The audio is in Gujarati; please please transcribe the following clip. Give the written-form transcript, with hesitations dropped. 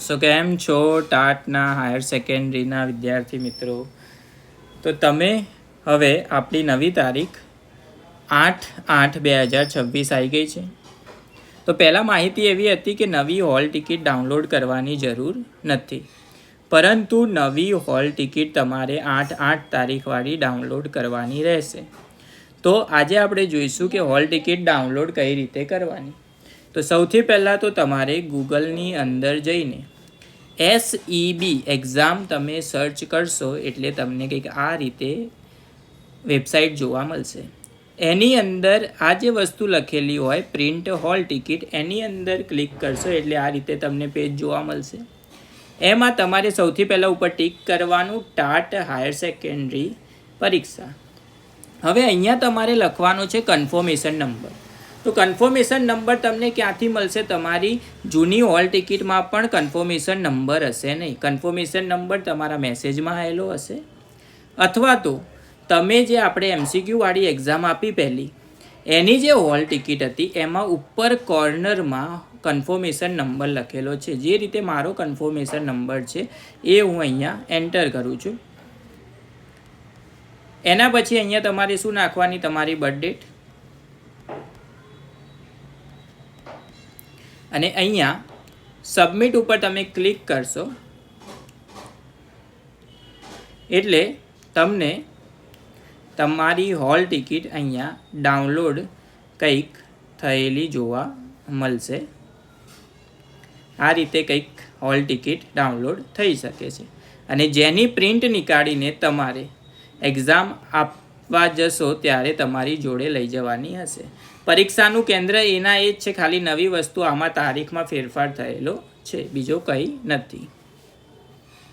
સો કેમ છો ટાટના હાયર સેકન્ડરીના વિદ્યાર્થી મિત્રો? તો તમે હવે આપણી નવી તારીખ 8/8/2026 આવી ગઈ છે. તો પહેલાં માહિતી એવી હતી કે નવી હોલ ટિકિટ ડાઉનલોડ કરવાની જરૂર નથી, પરંતુ નવી હોલ ટિકિટ તમારે 8/8 તારીખવાળી ડાઉનલોડ કરવાની રહેશે. તો આજે આપણે જોઈશું કે હોલ ટિકિટ ડાઉનલોડ કઈ રીતે કરવાની. તો સૌથી પહેલાં તો તમારે ગૂગલની અંદર જઈને SEB એક્ઝામ તમે સર્ચ કરશો એટલે તમને કંઈક આ રીતે વેબસાઇટ જોવા મળશે. એની અંદર આ જે વસ્તુ લખેલી હોય પ્રિન્ટ હોલ ટિકિટ, એની અંદર ક્લિક કરશો એટલે આ રીતે તમને પેજ જોવા મળશે. એમાં તમારે સૌથી પહેલાં ઉપર ટિક કરવાનું ટાટ હાયર સેકન્ડરી પરીક્ષા. હવે અહીંયા તમારે લખવાનો છે કન્ફર્મેશન નંબર. તો કન્ફર્મેશન નંબર તમને ક્યાંથી મળશે? તમારી જૂની હોલ ટિકિટમાં પણ કન્ફર્મેશન નંબર હશે નહીં. કન્ફર્મેશન નંબર તમારા મેસેજમાં આવેલો હશે, અથવા તો તમે જે આપણે MCQ વાળી એક્ઝામ આપી પહેલી, એની જે હોલ ટિકિટ હતી એમાં ઉપર કોર્નરમાં કન્ફર્મેશન નંબર લખેલો છે. જે રીતે મારો કન્ફર્મેશન નંબર છે એ હું અહીંયા એન્ટર કરું છું. એના પછી અહીંયા તમારે શું નાખવાની? તમારી બર્થ ડેટ. અને અહીંયા સબમિટ ઉપર તમે ક્લિક કરશો એટલે તમને તમારી હોલ ટિકિટ અહીંયા ડાઉનલોડ કંઈક થયેલી જોવા મળશે. આ રીતે કંઈક હોલ ટિકિટ ડાઉનલોડ થઈ શકે છે. અને જેની પ્રિન્ટ નીકાળીને તમારે એક્ઝામ આપવા જશો ત્યારે તમારી જોડે લઈ જવાની હશે. પરીક્ષાનું કેન્દ્ર એના એ જ છે, ખાલી નવી વસ્તુ આમાં તારીખમાં ફેરફાર થયેલો છે, બીજો કંઈ નથી.